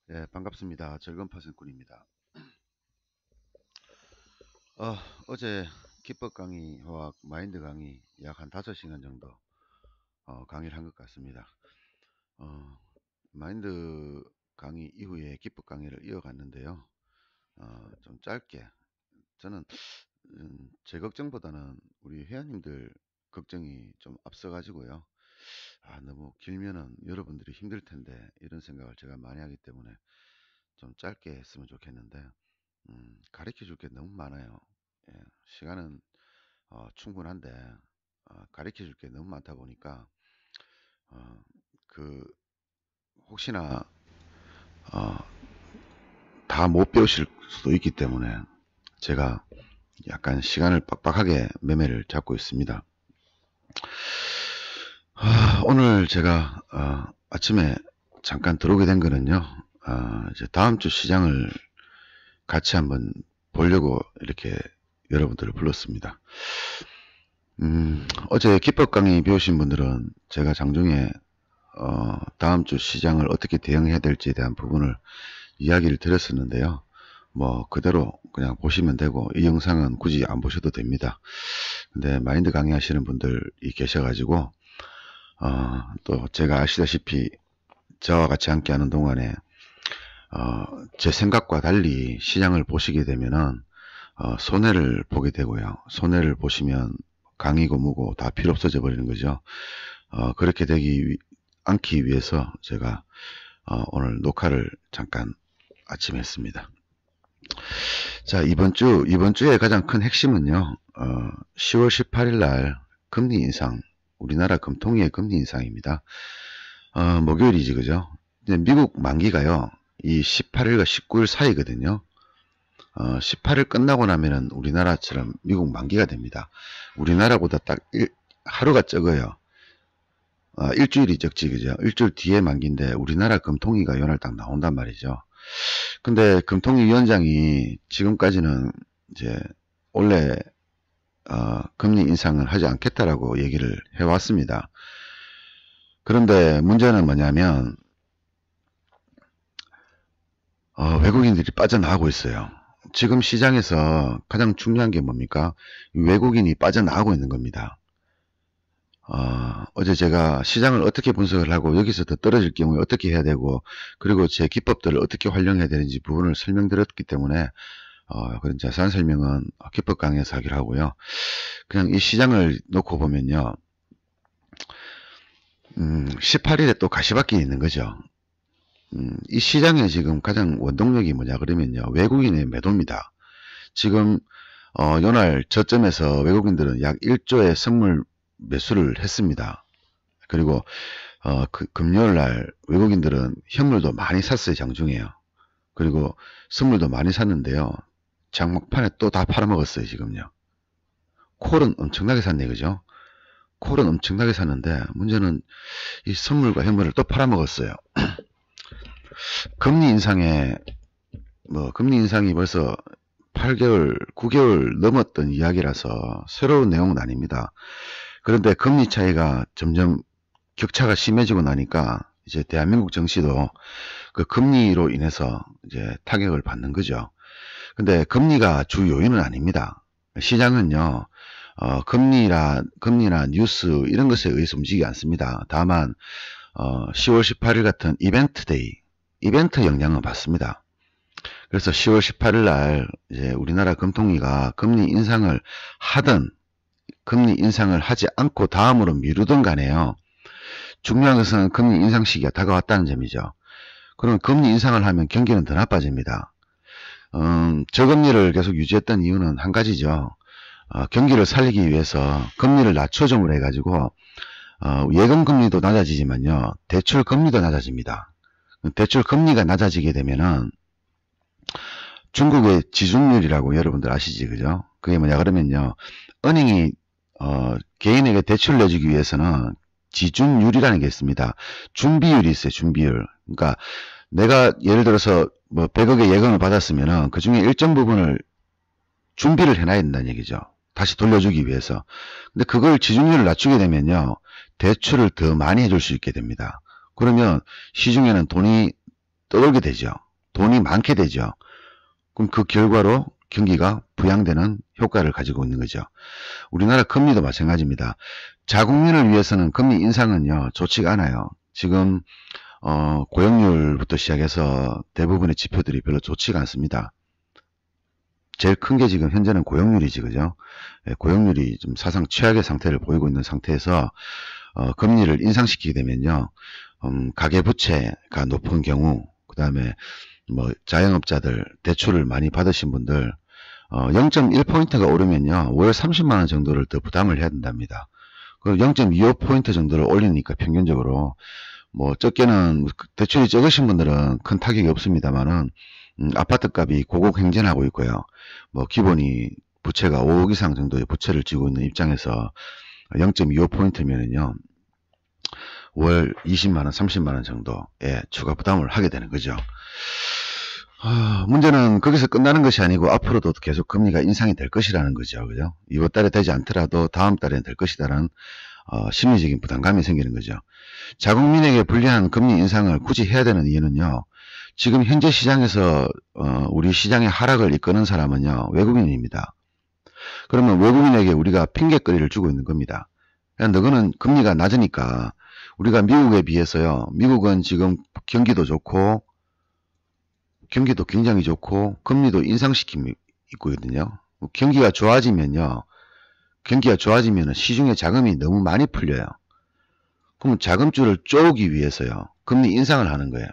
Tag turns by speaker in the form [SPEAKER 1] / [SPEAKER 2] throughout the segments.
[SPEAKER 1] 네, 반갑습니다. 즐거운 파생꾼입니다. 어제 기법 강의와 마인드 강의 약 한 5시간 정도 강의를 한 것 같습니다. 어, 마인드 강의 이후에 기법 강의를 이어갔는데요. 좀 짧게 저는 제 걱정보다는 우리 회원님들 걱정이 좀 앞서가지고요. 너무 길면은 여러분들이 힘들 텐데 이런 생각을 제가 많이 하기 때문에 좀 짧게 했으면 좋겠는데 가르쳐 줄 게 너무 많아요. 예, 시간은 충분한데 가르쳐 줄 게 너무 많다 보니까 어, 그 혹시나 어, 다 못 배우실 수도 있기 때문에 제가 약간 시간을 빡빡하게 매매를 잡고 있습니다. 오늘 제가 아침에 잠깐 들어오게 된 거는요. 이제 다음 주 시장을 같이 한번 보려고 이렇게 여러분들을 불렀습니다. 어제 기법 강의 배우신 분들은 제가 장중에 다음 주 시장을 어떻게 대응해야 될지에 대한 부분을 이야기를 드렸었는데요. 뭐 그대로 그냥 보시면 되고 이 영상은 굳이 안 보셔도 됩니다. 근데 마인드 강의 하시는 분들이 계셔가지고 또 제가 아시다시피 저와 같이 함께 하는 동안에 제 생각과 달리 시장을 보시게 되면은 손해를 보게 되고요. 손해를 보시면 강의고 뭐고 다 필요 없어져 버리는 거죠. 그렇게 되기 않기 위해서 제가 오늘 녹화를 잠깐 아침에 했습니다. 자, 이번 주에 가장 큰 핵심은요, 10월 18일 날 금리 인상, 우리나라 금통위의 금리 인상입니다. 목요일이지, 그죠? 근데 미국 만기가요, 이 18일과 19일 사이거든요. 18일 끝나고 나면은 우리나라처럼 미국 만기가 됩니다. 우리나라보다 딱 하루가 적어요. 일주일이 적지, 그죠? 일주일 뒤에 만기인데 우리나라 금통위가 연말 딱 나온단 말이죠. 근데 금통위 위원장이 지금까지는 이제 원래 금리 인상을 하지 않겠다라고 얘기를 해왔습니다. 그런데 문제는 뭐냐면 외국인들이 빠져나가고 있어요. 지금 시장에서 가장 중요한 게 뭡니까? 외국인이 빠져나가고 있는 겁니다. 어제 제가 시장을 어떻게 분석을 하고 여기서 더 떨어질 경우에 어떻게 해야 되고 그리고 제 기법들을 어떻게 활용해야 되는지 부분을 설명드렸기 때문에 그런 자세한 설명은 기법 강의에서 하기로 하고요. 그냥 이 시장을 놓고 보면요. 18일에 또 가시밭길이 있는 거죠. 이 시장에 지금 가장 원동력이 뭐냐 그러면요. 외국인의 매도입니다. 지금 요날 저점에서 외국인들은 약 1조의 선물 매수를 했습니다. 그리고 금요일 날 외국인들은 현물도 많이 샀어요. 장중에요. 그리고 선물도 많이 샀는데요. 장막판에 또 다 팔아먹었어요. 지금요. 콜은 엄청나게 샀네. 그죠? 콜은 엄청나게 샀는데 문제는 이 선물과 현물을 또 팔아먹었어요. 금리 인상에 금리 인상이 벌써 8개월, 9개월 넘었던 이야기라서 새로운 내용은 아닙니다. 그런데 금리 차이가 점점 격차가 심해지고 나니까 이제 대한민국 정시도 그 금리로 인해서 이제 타격을 받는 거죠. 근데 금리가 주 요인은 아닙니다. 시장은요, 금리나 뉴스 이런 것에 의해서 움직이지 않습니다. 다만 10월 18일 같은 이벤트 데이, 이벤트 영향을 받습니다. 그래서 10월 18일 날 이제 우리나라 금통위가 금리 인상을 하든 금리 인상을 하지 않고 다음으로 미루든 간에요. 중요한 것은 금리 인상 시기가 다가왔다는 점이죠. 그럼 금리 인상을 하면 경기는 더 나빠집니다. 저금리를 계속 유지했던 이유는 한 가지죠. 경기를 살리기 위해서 금리를 낮춰줌으로 해가지고 예금 금리도 낮아지지만요. 대출 금리도 낮아집니다. 대출 금리가 낮아지게 되면은 중국의 지준율이라고 여러분들 아시지, 그죠? 그게 뭐냐 그러면요. 은행이 개인에게 대출을 내주기 위해서는 지준율이라는 게 있습니다. 준비율이 있어요. 준비율. 그러니까 내가 예를 들어서 뭐 100억의 예금을 받았으면은 그 중에 일정 부분을 준비를 해놔야 된다는 얘기죠. 다시 돌려주기 위해서. 근데 그걸 지준율을 낮추게 되면요. 대출을 더 많이 해줄 수 있게 됩니다. 그러면 시중에는 돈이 떠돌게 되죠. 돈이 많게 되죠. 그럼 그 결과로 경기가 부양되는 효과를 가지고 있는 거죠. 우리나라 금리도 마찬가지입니다. 자국민을 위해서는 금리 인상은요 좋지가 않아요. 지금 고용률부터 시작해서 대부분의 지표들이 별로 좋지가 않습니다. 제일 큰 게 지금 현재는 고용률이지, 그죠? 고용률이 좀 사상 최악의 상태를 보이고 있는 상태에서 금리를 인상시키게 되면요, 가계부채가 높은 경우, 그 다음에 뭐 자영업자들 대출을 많이 받으신 분들 0.1포인트가 오르면요 월 30만원 정도를 더 부담을 해야 된답니다. 그 0.25포인트 정도를 올리니까 평균적으로 뭐 적게는 대출이 적으신 분들은 큰 타격이 없습니다만은 아파트 값이 고곡 행진하고 있고요. 뭐 기본이 부채가 5억 이상 정도의 부채를 지고 있는 입장에서 0.25포인트면은요 월 20만원 30만원 정도의 추가 부담을 하게 되는 거죠. 문제는 거기서 끝나는 것이 아니고 앞으로도 계속 금리가 인상이 될 것이라는 거죠. 그죠? 이번 달에 되지 않더라도 다음 달에는 될 것이다라는 심리적인 부담감이 생기는 거죠. 자국민에게 불리한 금리 인상을 굳이 해야 되는 이유는요. 지금 현재 시장에서 우리 시장의 하락을 이끄는 사람은요. 외국인입니다. 그러면 외국인에게 우리가 핑계거리를 주고 있는 겁니다. 너는 금리가 낮으니까 우리가 미국에 비해서요. 미국은 지금 경기도 좋고 경기도 굉장히 좋고 금리도 인상시키고 있거든요. 경기가 좋아지면요. 경기가 좋아지면 시중에 자금이 너무 많이 풀려요. 그러면 자금줄을 쪼기 위해서요. 금리 인상을 하는 거예요.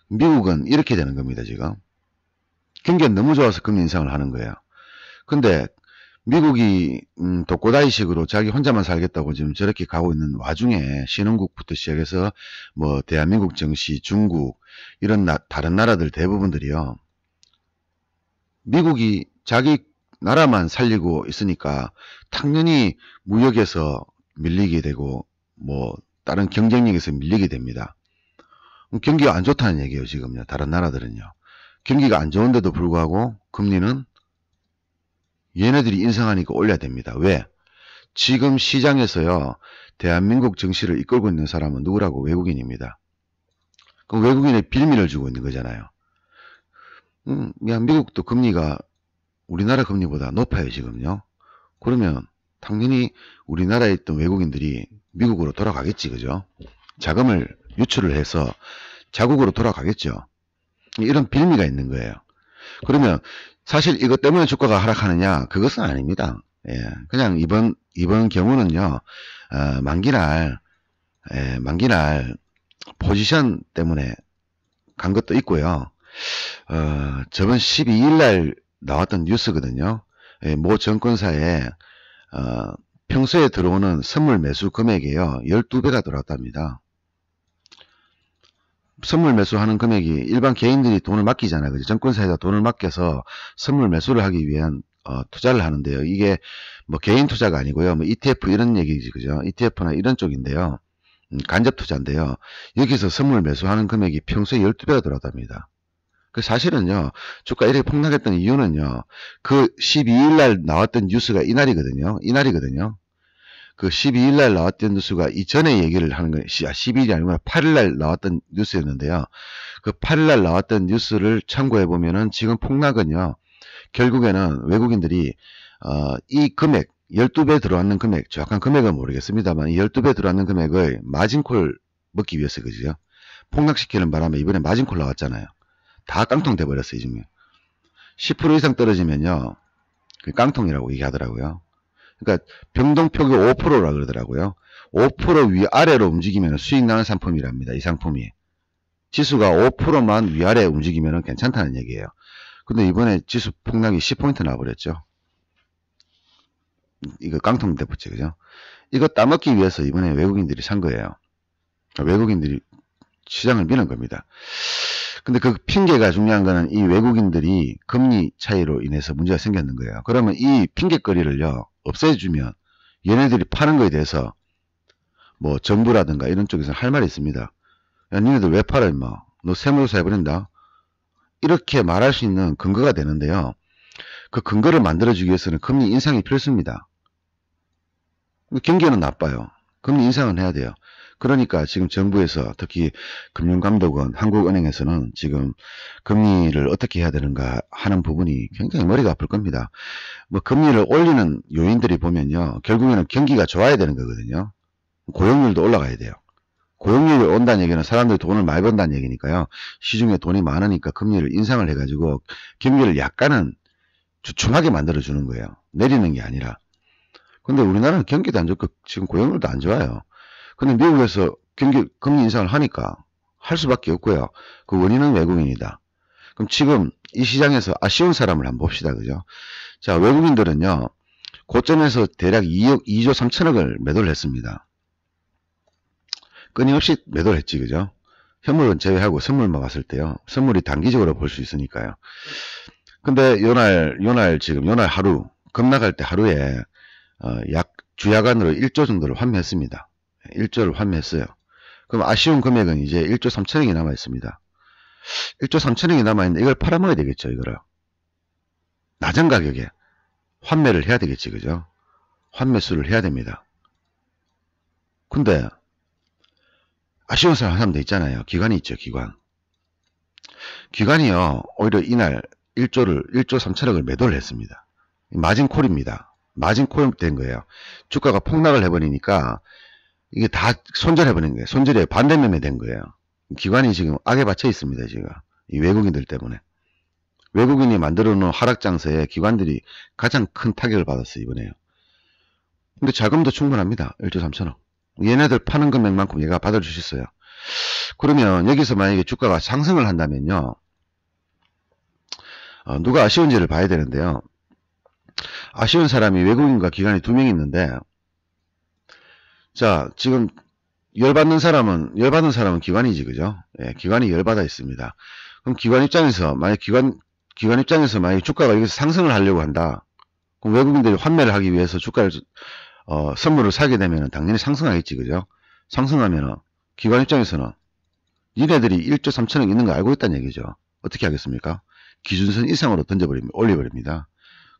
[SPEAKER 1] 미국은 이렇게 되는 겁니다. 지금. 경기가 너무 좋아서 금리 인상을 하는 거예요. 근데 미국이 독고다이식으로 자기 혼자만 살겠다고 지금 저렇게 가고 있는 와중에 신흥국부터 시작해서 뭐 대한민국 증시, 중국 이런 다른 나라들 대부분들이요. 미국이 자기 나라만 살리고 있으니까 당연히 무역에서 밀리게 되고 뭐 다른 경쟁력에서 밀리게 됩니다. 경기가 안 좋다는 얘기예요. 지금요. 다른 나라들은요. 경기가 안 좋은데도 불구하고 금리는 얘네들이 인상하니까 올려야 됩니다. 왜? 지금 시장에서요. 대한민국 증시를 이끌고 있는 사람은 누구라고? 외국인입니다. 그럼 외국인의 빌미를 주고 있는 거잖아요. 미국도 금리가 우리나라 금리보다 높아요. 지금요. 그러면 당연히 우리나라에 있던 외국인들이 미국으로 돌아가겠지. 그죠? 자금을 유출을 해서 자국으로 돌아가겠죠. 이런 빌미가 있는 거예요. 그러면 사실 이것 때문에 주가가 하락하느냐? 그것은 아닙니다. 예, 그냥 이번 경우는요, 만기날 포지션 때문에 간 것도 있고요. 저번 12일 날 나왔던 뉴스거든요. 예, 모 증권사에 평소에 들어오는 선물 매수 금액이요. 12배가 들어왔답니다. 선물 매수하는 금액이 일반 개인들이 돈을 맡기잖아요. 그죠? 증권사에다 돈을 맡겨서 선물 매수를 하기 위한 투자를 하는데요. 이게 뭐 개인 투자가 아니고요. 뭐 ETF 이런 얘기지, 그죠? ETF나 이런 쪽인데요. 간접 투자인데요. 여기서 선물 매수하는 금액이 평소에 12배가 들어왔답니다. 그 사실은요. 주가 이렇게 폭락했던 이유는요. 그 12일 날 나왔던 뉴스가 이날이거든요. 그 12일 날 나왔던 뉴스가 이전에 얘기를 하는 거예요. 12일이 아니고 8일 날 나왔던 뉴스였는데요. 그 8일 날 나왔던 뉴스를 참고해 보면은 지금 폭락은요. 결국에는 외국인들이 이 금액 12배 들어왔는 금액, 정확한 금액은 모르겠습니다만 12배 들어왔는 금액을 마진콜 먹기 위해서 그죠? 폭락시키는 바람에 이번에 마진콜 나왔잖아요. 다 깡통 돼 버렸어요, 지금. 10% 이상 떨어지면요. 그 깡통이라고 얘기하더라고요. 그러니까 변동폭이 5%라 그러더라고요. 5% 위아래로 움직이면 수익 나는 상품이랍니다. 이 상품이. 지수가 5%만 위아래 움직이면 괜찮다는 얘기예요. 근데 이번에 지수 폭락이 10포인트 나와버렸죠. 이거 깡통 대포체, 그죠? 이거 따먹기 위해서 이번에 외국인들이 산 거예요. 외국인들이 시장을 미는 겁니다. 근데 그 핑계가 중요한 거는 이 외국인들이 금리 차이로 인해서 문제가 생겼는 거예요. 그러면 이 핑계거리를요, 없애주면 얘네들이 파는 거에 대해서 뭐 정부라든가 이런 쪽에서 할 말이 있습니다. 야, 니네들 왜 팔아 임마? 너 세무조사 해버린다? 이렇게 말할 수 있는 근거가 되는데요. 그 근거를 만들어주기 위해서는 금리 인상이 필수입니다. 경기는 나빠요. 금리 인상은 해야 돼요. 그러니까 지금 정부에서 특히 금융감독원, 한국은행에서는 지금 금리를 어떻게 해야 되는가 하는 부분이 굉장히 머리가 아플 겁니다. 뭐 금리를 올리는 요인들이 보면요. 결국에는 경기가 좋아야 되는 거거든요. 고용률도 올라가야 돼요. 고용률이 온다는 얘기는 사람들이 돈을 많이 번다는 얘기니까요. 시중에 돈이 많으니까 금리를 인상을 해가지고 경기를 약간은 주춤하게 만들어주는 거예요. 내리는 게 아니라. 근데 우리나라는 경기도 안 좋고 지금 고용률도 안 좋아요. 근데 미국에서 금리 인상을 하니까 할 수밖에 없고요. 그 원인은 외국인이다. 그럼 지금 이 시장에서 아쉬운 사람을 한번 봅시다. 그죠? 자, 외국인들은요. 고점에서 대략 2조 3천억을 매도를 했습니다. 끊임없이 매도를 했지. 그죠? 현물은 제외하고 선물만 봤을 때요. 선물이 단기적으로 볼 수 있으니까요. 근데 요날 하루 급락할 때 하루에 주야간으로 1조 정도를 환매했습니다. 1조를 환매했어요. 그럼 아쉬운 금액은 이제 1조 3천억이 남아 있습니다. 1조 3천억이 남아있는데 이걸 팔아먹어야 되겠죠. 이거를 낮은 가격에 환매를 해야 되겠지. 그죠? 환매수를 해야 됩니다. 근데 아쉬운 사람도 있잖아요. 기관이 있죠. 기관이요. 오히려 이날 1조 3천억을 매도를 했습니다. 마진콜입니다. 마진콜 된 거예요. 주가가 폭락을 해버리니까 이게 다 손절해버린 거예요. 손절에 반대매매 된 거예요. 기관이 지금 악에 받쳐 있습니다. 지금 이 외국인들 때문에. 외국인이 만들어 놓은 하락장세에 기관들이 가장 큰 타격을 받았어요. 이번에요. 근데 자금도 충분합니다. 1조 3천억. 얘네들 파는 금액만큼 얘가 받아주셨어요. 그러면 여기서 만약에 주가가 상승을 한다면요. 누가 아쉬운지를 봐야 되는데요. 아쉬운 사람이 외국인과 기관이 2명 있는데, 자, 지금 열받는 사람은 기관이지, 그죠? 예, 기관이 열받아 있습니다. 그럼 기관 입장에서, 만약 기관 입장에서 만약 주가가 여기서 상승을 하려고 한다. 그럼 외국인들이 환매를 하기 위해서 주가를, 선물을 사게 되면 당연히 상승하겠지, 그죠? 상승하면은, 기관 입장에서는, 니네들이 1조 3천억 있는 거 알고 있다는 얘기죠. 어떻게 하겠습니까? 기준선 이상으로 올려버립니다.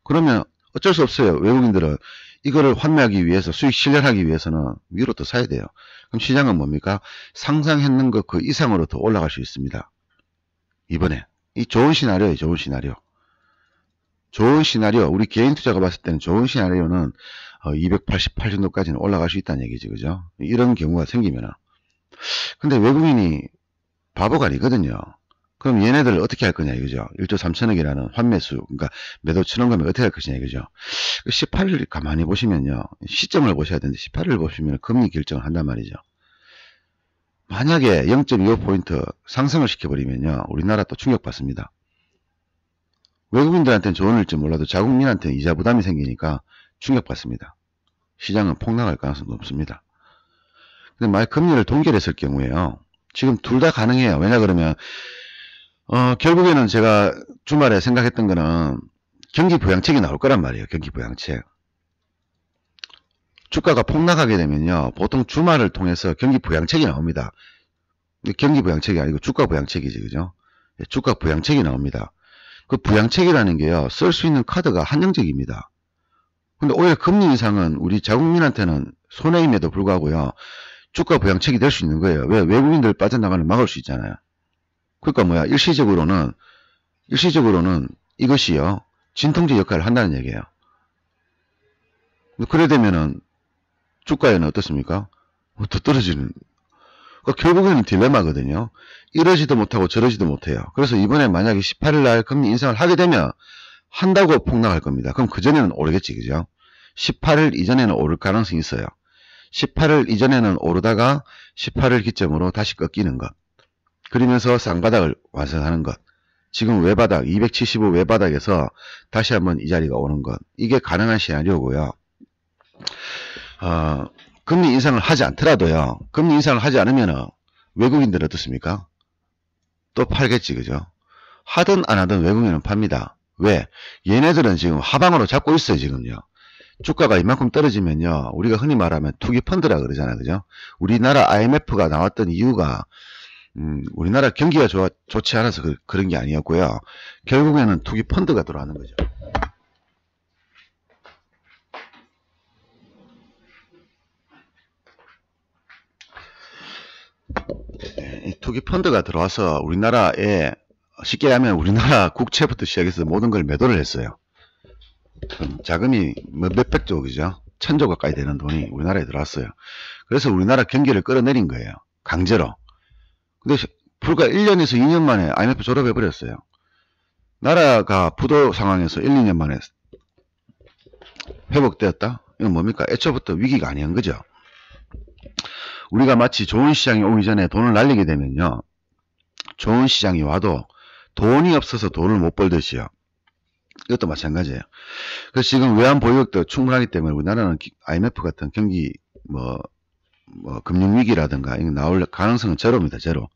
[SPEAKER 1] 그러면 어쩔 수 없어요. 외국인들은 이거를 환매하기 위해서 수익 실현하기 위해서는 위로 더 사야 돼요. 그럼 시장은 뭡니까? 상상했는 것 그 이상으로 더 올라갈 수 있습니다. 이번에 이 좋은 시나리오예요. 좋은 시나리오. 우리 개인 투자가 봤을 때는 좋은 시나리오는 288 정도까지는 올라갈 수 있다는 얘기죠. 그죠? 이런 경우가 생기면은. 근데 외국인이 바보가 아니거든요. 그럼 얘네들 어떻게 할 거냐 이거죠. 1조 3천억이라는 환매수, 그러니까 매도 천원금을 어떻게 할 것이냐 이거죠. 18일 가만히 보시면요. 시점을 보셔야 되는데 18일 보시면 금리 결정을 한단 말이죠. 만약에 0.25포인트 상승을 시켜버리면요. 우리나라 또 충격받습니다. 외국인들한테는 좋은 일지 몰라도 자국민한테는 이자 부담이 생기니까 충격받습니다. 시장은 폭락할 가능성도 없습니다. 근데 만약 금리를 동결했을 경우에요. 지금 둘 다 가능해요. 왜냐 그러면 결국에는 제가 주말에 생각했던 거는 경기 부양책이 나올 거란 말이에요. 경기 부양책. 주가가 폭락하게 되면요. 보통 주말을 통해서 경기 부양책이 나옵니다. 경기 부양책이 아니고 주가 부양책이지. 그죠? 주가 부양책이 나옵니다. 그 부양책이라는 게요. 쓸 수 있는 카드가 한정적입니다. 근데 오히려 금리 인상은 우리 자국민한테는 손해임에도 불구하고요. 주가 부양책이 될 수 있는 거예요. 왜? 외국인들 빠져나가는 막을 수 있잖아요. 그러니까 뭐야? 일시적으로는 이것이요. 진통제 역할을 한다는 얘기예요. 그래 되면은 주가에는 어떻습니까? 더 떨어지는. 그러니까 결국에는 딜레마거든요. 이러지도 못하고 저러지도 못해요. 그래서 이번에 만약에 18일 날 금리 인상을 하게 되면 한다고 폭락할 겁니다. 그럼 그전에는 오르겠지. 그죠? 18일 이전에는 오를 가능성이 있어요. 18일 이전에는 오르다가 18일 기점으로 다시 꺾이는 것. 그러면서 쌍바닥을 완성하는 것. 지금 외바닥 275 외바닥에서 다시 한번 이 자리가 오는 것. 이게 가능한 시나리오고요. 금리 인상을 하지 않더라도요. 금리 인상을 하지 않으면 외국인들은 어떻습니까? 또 팔겠지. 그죠? 하든 안 하든 외국인은 팝니다. 왜? 얘네들은 지금 하방으로 잡고 있어요. 지금요. 주가가 이만큼 떨어지면요. 우리가 흔히 말하면 투기펀드라 그러잖아요. 그죠? 우리나라 IMF가 나왔던 이유가 우리나라 경기가 좋지 않아서 그런 게 아니었고요. 결국에는 투기펀드가 들어가는 거죠. 투기 펀드가 들어와서 우리나라에 쉽게 하면 우리나라 국채부터 시작해서 모든 걸 매도를 했어요. 그럼 자금이 몇백조, 그죠? 천조 가까이 되는 돈이 우리나라에 들어왔어요. 그래서 우리나라 경기를 끌어내린 거예요. 강제로. 근데 불과 1년에서 2년 만에 IMF 졸업해버렸어요. 나라가 부도 상황에서 1, 2년 만에 회복되었다? 이건 뭡니까? 애초부터 위기가 아니었는 거죠. 우리가 마치 좋은 시장이 오기 전에 돈을 날리게 되면요. 좋은 시장이 와도 돈이 없어서 돈을 못 벌듯이요. 이것도 마찬가지예요. 그래서 지금 외환 보유액도 충분하기 때문에 우리나라는 IMF 같은 경기 금융위기라든가 이거 나올 가능성은 제로입니다. 제로.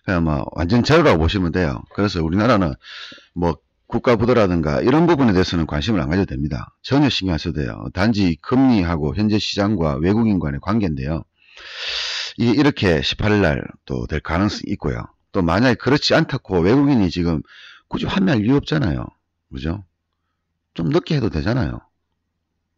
[SPEAKER 1] 그냥 완전 제로라고 보시면 돼요. 그래서 우리나라는 국가 부도라든가 이런 부분에 대해서는 관심을 안 가져도 됩니다. 전혀 신경 안 써도 돼요. 단지 금리하고 현재 시장과 외국인 간의 관계인데요. 이게 이렇게 18일 날 또 될 가능성이 있고요. 또 만약에 그렇지 않다고 외국인이 지금 굳이 환매할 이유 없잖아요. 그죠? 좀 늦게 해도 되잖아요.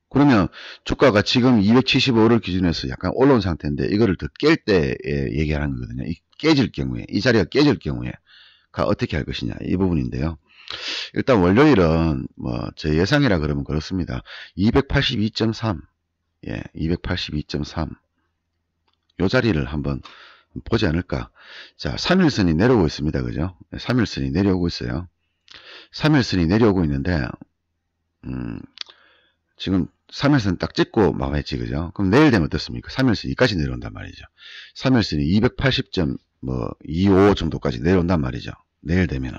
[SPEAKER 1] 그러면 주가가 지금 275를 기준해서 약간 올라온 상태인데 이거를 더 깰 때에 얘기하는 거거든요. 깨질 경우에, 이 자리가 깨질 경우에 어떻게 할 것이냐, 이 부분인데요. 일단 월요일은 제 예상이라 그러면 그렇습니다. 282.3, 예, 282.3 요 자리를 한번 보지 않을까. 자, 3일선이 내려오고 있습니다. 그죠? 3일선이 내려오고 있어요. 3일선이 내려오고 있는데 지금 3일선 딱 찍고 했지, 그죠? 그럼 내일 되면 어떻습니까? 3일선 여기까지 내려온단 말이죠. 3일선이 280.25 정도까지 내려온단 말이죠. 내일 되면은.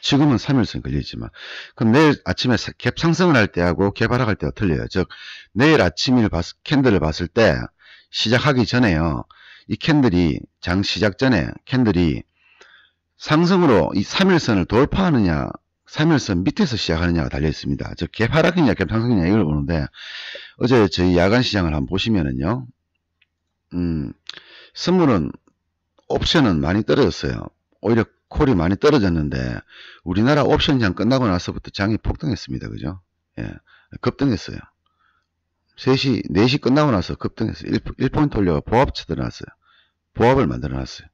[SPEAKER 1] 지금은 3일선 걸려있지만. 그럼 내일 아침에 갭 상승을 할 때하고 갭 하락할 때가 틀려요. 즉, 내일 아침을 캔들을 봤을 때 시작하기 전에요. 이 캔들이 장 시작 전에 캔들이 상승으로 이 3일선을 돌파하느냐 3일선 밑에서 시작하느냐가 달려 있습니다. 즉 갭 하락이냐 갭 상승이냐 이걸 보는데 어제 저희 야간 시장을 한번 보시면은요. 선물은 옵션은 많이 떨어졌어요. 오히려 콜이 많이 떨어졌는데 우리나라 옵션장 끝나고 나서부터 장이 폭등했습니다. 그죠? 예, 급등했어요. 4시 끝나고 나서 급등했어요. 1포인트 올려 보합 쳐들어놨어요. 보합을 만들어놨어요.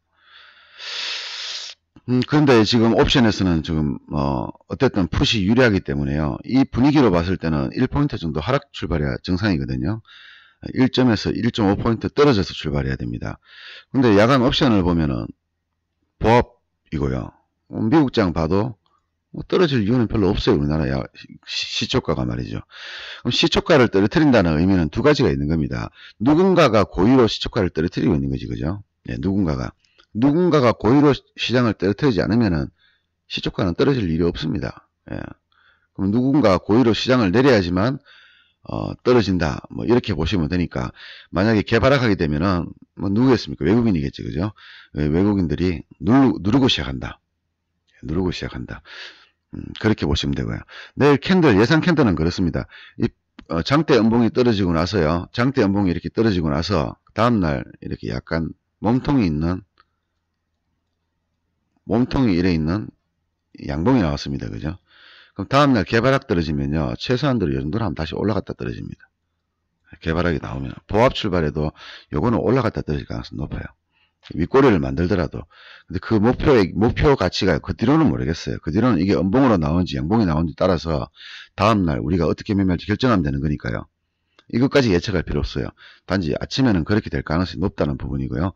[SPEAKER 1] 그런데 지금 옵션에서는 지금 어쨌든 풋이 유리하기 때문에요. 이 분위기로 봤을 때는 1포인트 정도 하락 출발해야 정상이거든요. 1점에서 1.5포인트 떨어져서 출발해야 됩니다. 근데 야간 옵션을 보면은 보합이고요. 미국장 봐도 떨어질 이유는 별로 없어요. 우리나라 시초가가 말이죠. 그럼 시초가를 떨어뜨린다는 의미는 두 가지가 있는 겁니다. 누군가가 고의로 시초가를 떨어뜨리고 있는 거지, 그죠? 네, 누군가가 고의로 시장을 떨어뜨리지 않으면은 시초가는 떨어질 일이 없습니다. 예. 그럼 누군가가 고의로 시장을 내려야지만 떨어진다. 이렇게 보시면 되니까 만약에 개발하게 되면은 누구겠습니까? 외국인이겠지, 그죠? 외국인들이 누르고 시작한다. 누르고 시작한다. 그렇게 보시면 되고요. 내일 캔들, 예상 캔들은 그렇습니다. 이 장대 연봉이 떨어지고 나서요. 장대 연봉이 이렇게 떨어지고 나서 다음날 이렇게 약간 몸통이 이래 있는 양봉이 나왔습니다. 그죠? 그럼 다음날 개발학 떨어지면요. 최소한대로 이 정도는 하면 다시 올라갔다 떨어집니다. 개발학이 나오면. 보합 출발해도 요거는 올라갔다 떨어질 가능성이 높아요. 윗꼬리를 만들더라도. 근데 그 목표 가치가 그 뒤로는 모르겠어요. 그 뒤로는 이게 음봉으로 나오는지 양봉이 나오는지 따라서 다음날 우리가 어떻게 매매할지 결정하면 되는 거니까요. 이것까지 예측할 필요 없어요. 단지 아침에는 그렇게 될 가능성이 높다는 부분이고요.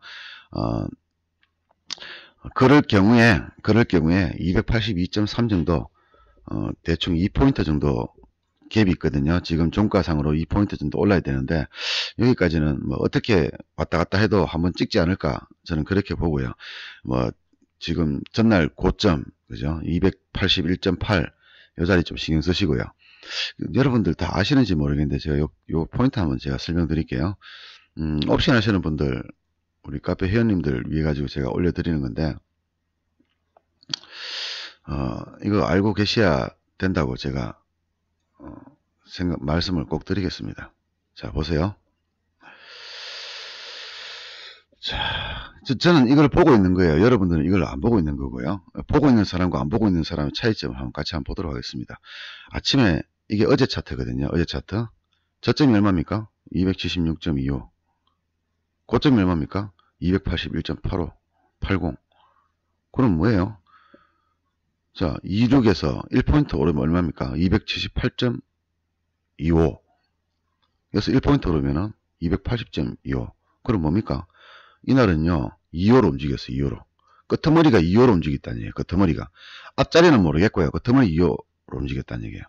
[SPEAKER 1] 그럴 경우에 282.3 정도, 대충 2포인트 정도 갭이 있거든요. 지금 종가상으로 2포인트 정도 올라야 되는데, 여기까지는 어떻게 왔다 갔다 해도 한번 찍지 않을까, 저는 그렇게 보고요. 지금 전날 고점, 그죠? 281.8, 요 자리 좀 신경 쓰시고요. 여러분들 다 아시는지 모르겠는데, 제가 요 포인트 한번 제가 설명드릴게요. 옵션 하시는 분들, 우리 카페 회원님들 위해 가지고 제가 올려드리는 건데, 이거 알고 계셔야 된다고 제가, 말씀을 꼭 드리겠습니다. 자, 보세요. 자, 저는 이걸 보고 있는 거예요. 여러분들은 이걸 안 보고 있는 거고요. 보고 있는 사람과 안 보고 있는 사람의 차이점을 한번 같이 한번 보도록 하겠습니다. 아침에, 이게 어제 차트거든요. 어제 차트. 저점이 얼마입니까? 276.25. 고점이 얼마입니까? 281.85. 80. 그럼 뭐예요? 자, 26에서 1포인트 오르면 얼마입니까? 278.25. 여기서 1포인트 오르면은 280.25. 그럼 뭡니까? 이날은요, 2호로 움직였어요, 2호로. 끄트머리가 2호로 움직였다는 얘기예요, 끄트머리가. 앞자리는 모르겠고요, 끄트머리 2호로 움직였다는 얘기예요.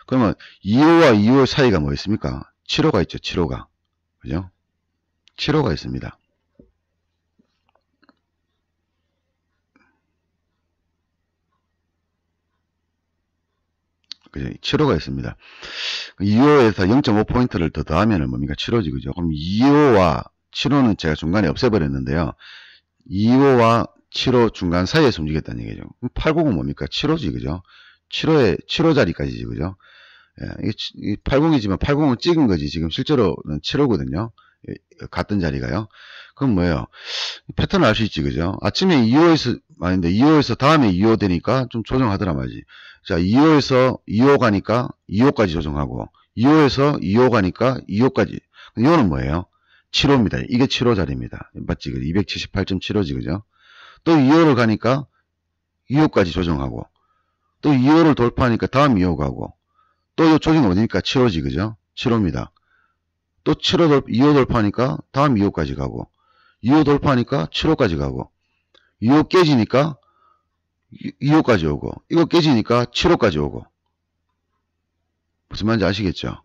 [SPEAKER 1] 그러면 2호와 2호 사이가 뭐 있습니까? 7호가 있죠, 7호가. 그죠? 7호가 있습니다. 그죠? 7호가 있습니다. 2호에서 0.5포인트를 더 더하면 뭡니까? 7호지, 그죠? 그럼 2호와 7호는 제가 중간에 없애버렸는데요. 2호와 7호 중간 사이에서 움직였다는 얘기죠. 그럼 890은 뭡니까? 7호지, 그죠? 7호 자리까지지, 그죠? 예, 이게 80이지만 80은 찍은 거지. 지금 실제로는 7호거든요. 같은 자리가요. 그럼 뭐예요? 패턴을 알 수 있지, 그죠? 아침에 2호에서, 아닌데, 2호에서 다음에 2호 되니까 좀 조정하더라 말이지. 자, 2호에서 2호 가니까 2호까지 조정하고, 2호에서 2호 가니까 2호까지. 이거는 뭐예요? 7호입니다. 이게 7호 자리입니다. 맞지? 278.75지, 그죠? 또 2호를 가니까 2호까지 조정하고, 또 2호를 돌파하니까 다음 2호 가고, 또 조정이 어디니까 7호지, 그죠? 7호입니다. 또 2호 돌파하니까 다음 2호까지 가고, 2호 돌파하니까 7호까지 가고, 2호 깨지니까 2호까지 오고, 이거 깨지니까 7호까지 오고. 무슨 말인지 아시겠죠?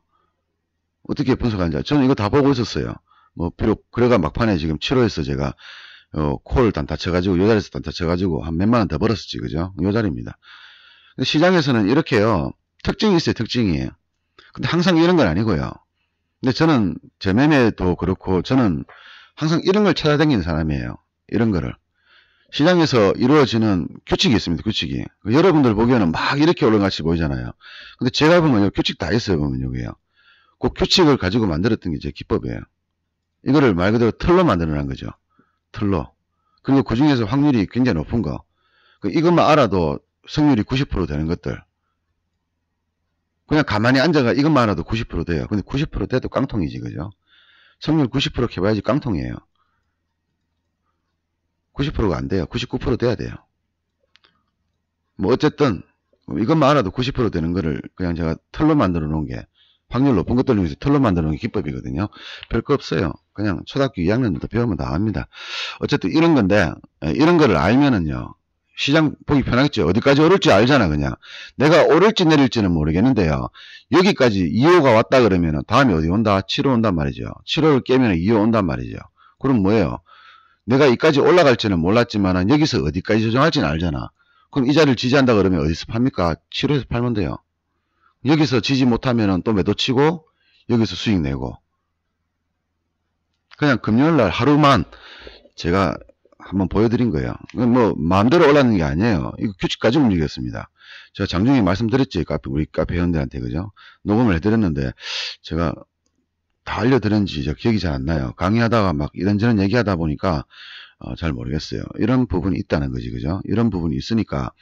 [SPEAKER 1] 어떻게 분석하는지. 저는 이거 다 보고 있었어요. 뭐, 비록, 그래가 막판에 지금 7호에서 제가, 콜 단 다쳐가지고, 요 자리에서 단 다쳐가지고, 한 몇만 원 더 벌었었지, 그죠? 요 자리입니다. 시장에서는 이렇게요, 특징이 있어요, 특징이. 근데 항상 이런 건 아니고요. 근데 저는, 제 매매도 그렇고, 저는 항상 이런 걸 찾아다니는 사람이에요. 이런 거를. 시장에서 이루어지는 규칙이 있습니다, 규칙이. 여러분들 보기에는 막 이렇게 올라같이 보이잖아요. 근데 제가 보면 규칙 다 있어요, 보면 여기요. 그 규칙을 가지고 만들었던 게 제 기법이에요. 이거를 말 그대로 틀로 만들어낸 거죠. 틀로. 그리고 그 중에서 확률이 굉장히 높은 거. 이것만 알아도 승률이 90% 되는 것들. 그냥 가만히 앉아가 이것만 알아도 90% 돼요. 근데 90% 돼도 깡통이지, 그죠? 승률 90% 해봐야지 깡통이에요. 90%가 안 돼요. 99% 돼야 돼요. 뭐 어쨌든 이것만 알아도 90% 되는 거를 그냥 제가 틀로 만들어 놓은 게 확률 높은 것들 중에서 틀로 만들어 놓은 게 기법이거든요. 별거 없어요. 그냥 초등학교 2학년부터 배우면 다 압니다. 어쨌든 이런 건데, 이런 거를 알면은요, 시장 보기 편하겠죠. 어디까지 오를지 알잖아, 그냥. 내가 오를지 내릴지는 모르겠는데요. 여기까지 2호가 왔다 그러면은 다음에 어디 온다? 7호 온단 말이죠. 7호를 깨면 2호 온단 말이죠. 그럼 뭐예요? 내가 이까지 올라갈지는 몰랐지만 여기서 어디까지 조정할지는 알잖아. 그럼 이 자리를 지지한다 그러면 어디서 팝니까? 7호에서 팔면 돼요. 여기서 지지 못하면 또 매도 치고 여기서 수익 내고. 그냥 금요일날 하루만 제가 한번 보여드린 거예요. 뭐 마음대로 올라가는 게 아니에요. 이거 규칙까지 움직였습니다. 제가 장중에 말씀드렸지, 우리 카페 회원들한테, 그죠? 녹음을 해드렸는데 제가 다 알려드렸는지 기억이 잘 안 나요. 강의하다가 막 이런저런 얘기하다 보니까 잘 모르겠어요. 이런 부분이 있다는 거지, 그죠? 이런 부분이 있으니까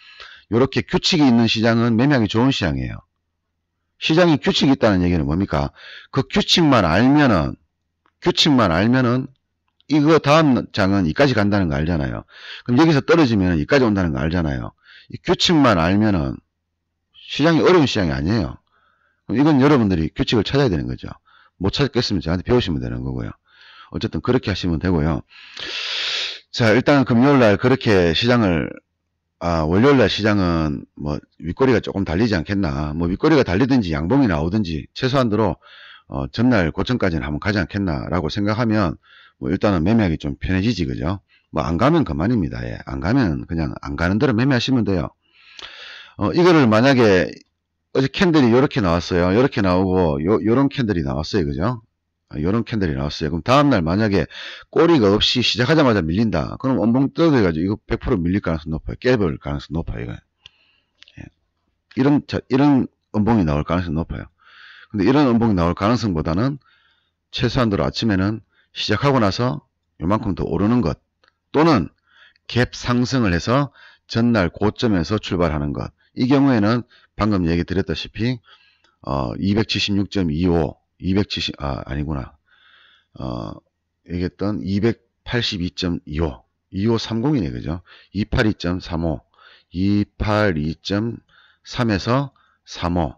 [SPEAKER 1] 이렇게 규칙이 있는 시장은 매매하기 좋은 시장이에요. 시장이 규칙이 있다는 얘기는 뭡니까? 그 규칙만 알면은 이거 다음 장은 이까지 간다는 거 알잖아요. 그럼 여기서 떨어지면 이까지 온다는 거 알잖아요. 이 규칙만 알면은 시장이 어려운 시장이 아니에요. 그럼 이건 여러분들이 규칙을 찾아야 되는 거죠. 못 찾겠으면 저한테 배우시면 되는 거고요. 어쨌든 그렇게 하시면 되고요. 자, 일단 금요일날 그렇게 시장을, 월요일날 시장은 뭐 윗꼬리가 조금 달리지 않겠나. 뭐 윗꼬리가 달리든지 양봉이 나오든지 최소한도로 전날 고점까지는 한번 가지 않겠나라고 생각하면 뭐 일단은 매매하기 좀 편해지지, 그죠? 뭐 안 가면 그만입니다. 예. 안 가면 그냥 안 가는 대로 매매하시면 돼요. 이거를 만약에 어제 캔들이 이렇게 나왔어요. 이렇게 나오고 요런 캔들이 나왔어요, 그죠? 요런 캔들이 나왔어요. 그럼 다음날 만약에 꼬리가 없이 시작하자마자 밀린다. 그럼 원봉 떠들어가지고 이거 100% 밀릴 가능성 높아요. 깨볼 가능성 높아요, 이거. 예. 이런 원봉이 나올 가능성 높아요. 근데 이런 원봉이 나올 가능성보다는 최소한도로 아침에는 시작하고 나서 요만큼 더 오르는 것, 또는 갭 상승을 해서 전날 고점에서 출발하는 것. 이 경우에는 방금 얘기 드렸다시피 276.25 아니구나. 얘기했던 282.25 2530이네, 그죠? 282.35, 282.3에서 35.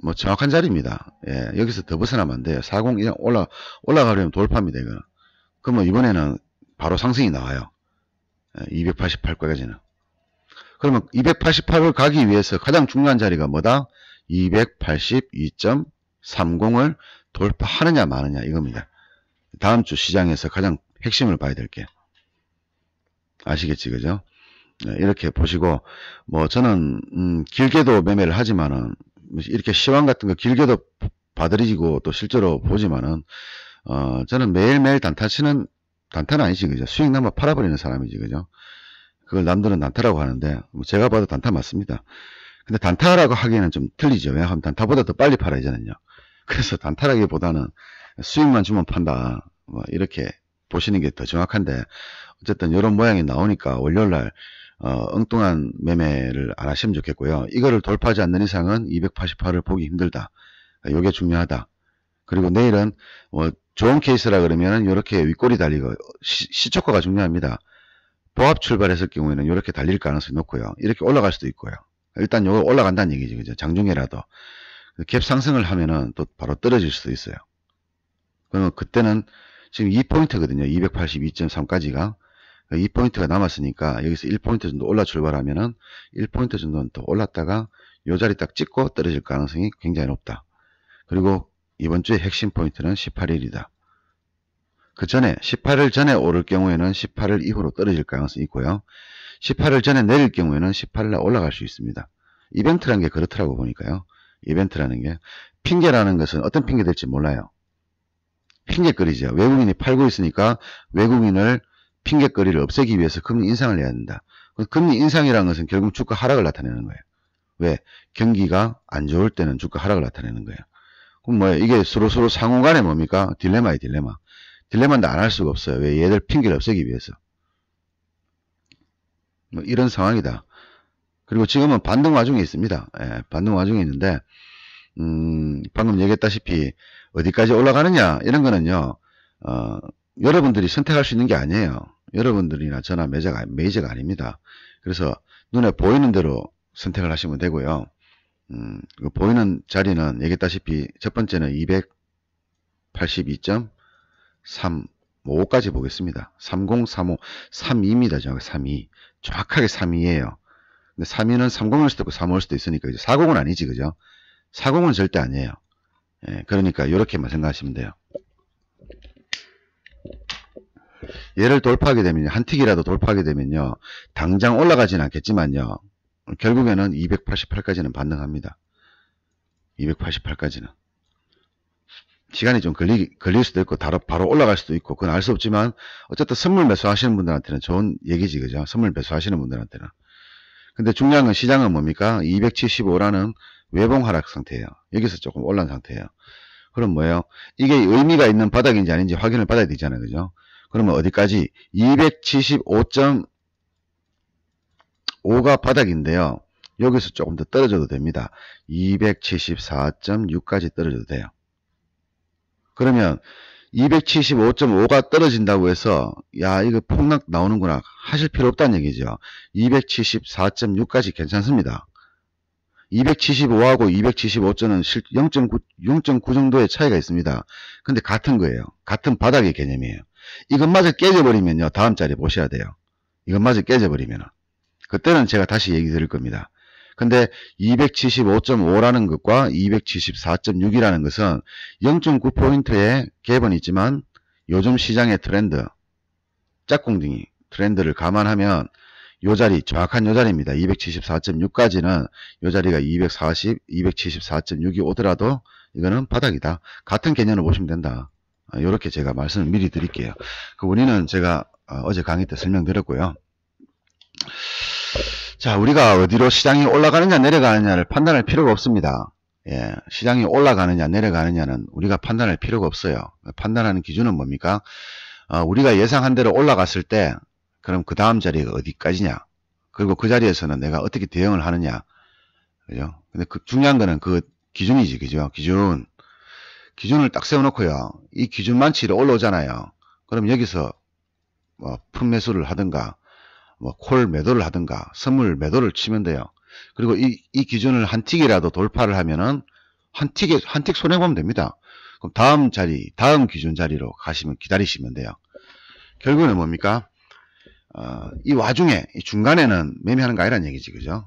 [SPEAKER 1] 뭐 정확한 자리입니다. 예, 여기서 더 벗어나면 안 돼요. 40 이상 올라가려면 돌파입니다, 이거는. 그러면 이번에는 바로 상승이 나와요. 288까지는. 그러면 288을 가기 위해서 가장 중요한 자리가 뭐다? 282.30을 돌파하느냐 마느냐 이겁니다. 다음 주 시장에서 가장 핵심을 봐야 될 게. 아시겠지, 그죠? 이렇게 보시고, 뭐 저는 길게도 매매를 하지만은 이렇게 시황 같은 거 길게도 봐드리고 또 실제로 보지만은 저는 매일매일 단타는 아니지, 그죠? 수익 남아 팔아버리는 사람이지, 그죠? 그걸 남들은 단타라고 하는데 제가 봐도 단타 맞습니다. 근데 단타라고 하기에는 좀 틀리죠. 왜냐하면 단타보다 더 빨리 팔아야 되거든요. 그래서 단타라기보다는 수익만 주면 판다, 뭐 이렇게 보시는 게 더 정확한데, 어쨌든 이런 모양이 나오니까 월요일날 엉뚱한 매매를 안 하시면 좋겠고요. 이거를 돌파하지 않는 이상은 288을 보기 힘들다. 이게 중요하다. 그리고 내일은 뭐 좋은 케이스라 그러면 이렇게 윗골이 달리고 시초가가 중요합니다. 보합 출발했을 경우에는 이렇게 달릴 가능성이 높고요. 이렇게 올라갈 수도 있고요. 일단 요거 올라간다는 얘기죠, 그죠? 장중에라도 갭 상승을 하면은 또 바로 떨어질 수도 있어요. 그러면 그때는 지금 2포인트거든요. 282.3까지가 2포인트가 남았으니까 여기서 1포인트 정도 올라 출발하면은 1포인트 정도는 또 올랐다가 요 자리 딱 찍고 떨어질 가능성이 굉장히 높다. 그리고 이번 주의 핵심 포인트는 18일이다. 그 전에 18일 전에 오를 경우에는 18일 이후로 떨어질 가능성이 있고요. 18일 전에 내릴 경우에는 18일날 올라갈 수 있습니다. 이벤트라는 게 그렇더라고 보니까요. 이벤트라는 게, 핑계라는 것은 어떤 핑계 될지 몰라요. 핑계거리죠. 외국인이 팔고 있으니까 외국인을 핑계거리를 없애기 위해서 금리 인상을 해야 된다. 금리 인상이라는 것은 결국 주가 하락을 나타내는 거예요. 왜? 경기가 안 좋을 때는 주가 하락을 나타내는 거예요. 그럼 뭐예요? 이게 서로 상호간에 뭡니까? 딜레마예요, 딜레마. 딜레마인데 안 할 수가 없어요. 왜? 얘들 핑계를 없애기 위해서. 뭐 이런 상황이다. 그리고 지금은 반등 와중에 있습니다. 예, 반등 와중에 있는데, 방금 얘기했다시피 어디까지 올라가느냐 이런 거는요, 여러분들이 선택할 수 있는 게 아니에요. 여러분들이나 저나 메이저가 아닙니다. 그래서 눈에 보이는 대로 선택을 하시면 되고요. 보이는 자리는 얘기했다시피 첫 번째는 282.35까지 보겠습니다. 3035, 32입니다. 정확히 32. 정확하게 32예요. 근데 32는 30일 수도 있고 3올 수도 있으니까 이제 40은 아니지, 그죠? 40은 절대 아니에요. 예, 그러니까 이렇게만 생각하시면 돼요. 얘를 돌파하게 되면요, 한 틱이라도 돌파하게 되면요, 당장 올라가진 않겠지만요, 결국에는 288까지는 반등합니다. 288까지는. 시간이 좀 걸릴 수도 있고, 바로 올라갈 수도 있고, 그건 알 수 없지만, 어쨌든 선물 매수하시는 분들한테는 좋은 얘기지, 그죠? 선물 매수하시는 분들한테는. 근데 중요한 건 시장은 뭡니까? 275라는 외봉 하락 상태예요. 여기서 조금 올라온 상태예요. 그럼 뭐예요? 이게 의미가 있는 바닥인지 아닌지 확인을 받아야 되잖아요, 그죠? 그러면 어디까지? 275.5가 바닥인데요. 여기서 조금 더 떨어져도 됩니다. 274.6까지 떨어져도 돼요. 그러면 275.5가 떨어진다고 해서 야 이거 폭락 나오는구나 하실 필요 없다는 얘기죠. 274.6까지 괜찮습니다. 275하고 275.은 0.9 정도의 차이가 있습니다. 근데 같은 거예요. 같은 바닥의 개념이에요. 이것마저 깨져버리면요, 다음 자리 보셔야 돼요. 이것마저 깨져버리면 그때는 제가 다시 얘기 드릴 겁니다. 근데 275.5라는 것과 274.6이라는 것은 0.9포인트의 갭은 있지만 요즘 시장의 트렌드, 짝꿍둥이 트렌드를 감안하면 요 자리, 정확한 요 자리입니다. 274.6까지는 요 자리가 240, 274.6이 오더라도 이거는 바닥이다. 같은 개념을 보시면 된다. 이렇게 제가 말씀을 미리 드릴게요. 그 원인은 제가 어제 강의 때 설명드렸고요. 자, 우리가 어디로 시장이 올라가느냐 내려가느냐를 판단할 필요가 없습니다. 예, 시장이 올라가느냐 내려가느냐는 우리가 판단할 필요가 없어요. 판단하는 기준은 뭡니까? 우리가 예상한 대로 올라갔을 때 그럼 그 다음 자리가 어디까지냐, 그리고 그 자리에서는 내가 어떻게 대응을 하느냐, 그죠? 근데 그 중요한 거는 그 기준이지, 그죠? 기준을 딱 세워놓고요, 이 기준만치로 올라오잖아요. 그럼 여기서 뭐 푼 매수를 하든가 뭐 콜 매도를 하든가 선물 매도를 치면 돼요. 그리고 이 기준을 한 틱이라도 돌파를 하면은 한 틱 손해보면 됩니다. 그럼 다음 자리, 다음 기준 자리로 가시면 기다리시면 돼요. 결국은 뭡니까? 이 와중에 이 중간에는 매매하는 거 아니란 얘기지, 그죠?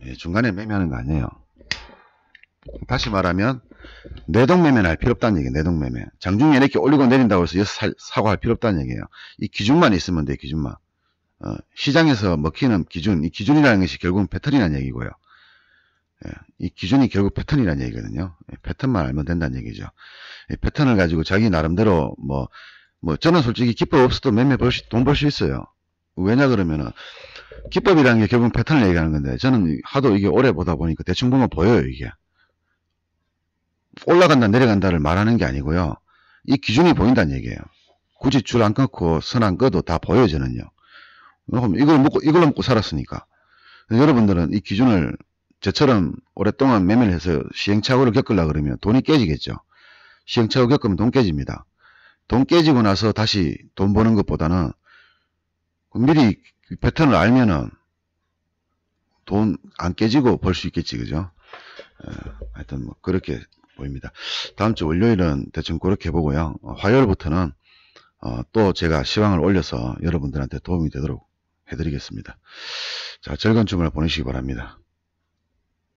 [SPEAKER 1] 예, 중간에 매매하는 거 아니에요. 다시 말하면 내동매매는 할 필요 없다는 얘기예요. 내동매매. 장중에 이렇게 올리고 내린다고 해서 여기서 사고 할 필요 없다는 얘기예요. 이 기준만 있으면 돼, 기준만. 시장에서 먹히는 기준, 이 기준이라는 것이 결국은 패턴이라는 얘기고요. 예, 이 기준이 결국 패턴이라는 얘기거든요. 예, 패턴만 알면 된다는 얘기죠. 패턴을 가지고 자기 나름대로 뭐 저는 솔직히 기법 없어도 매매 돈 벌 수 있어요. 왜냐 그러면은 기법이라는 게 결국 패턴을 얘기하는 건데 저는 하도 이게 오래 보다 보니까 대충 보면 보여요. 이게 올라간다 내려간다를 말하는 게 아니고요. 이 기준이 보인다는 얘기예요. 굳이 줄 안 끊고 선 안 꺼도 다 보여요. 저는요. 이걸로 먹고 살았으니까. 여러분들은 이 기준을 저처럼 오랫동안 매매를 해서 시행착오를 겪으려고 그러면 돈이 깨지겠죠. 시행착오 겪으면 돈 깨집니다. 돈 깨지고 나서 다시 돈 버는 것보다는 미리 패턴을 알면은 돈 안 깨지고 벌 수 있겠지, 그죠? 하여튼 뭐 그렇게 보입니다. 다음 주 월요일은 대충 그렇게 보고요. 화요일부터는 또 제가 시황을 올려서 여러분들한테 도움이 되도록 해드리겠습니다. 자, 즐거운 주말 보내시기 바랍니다.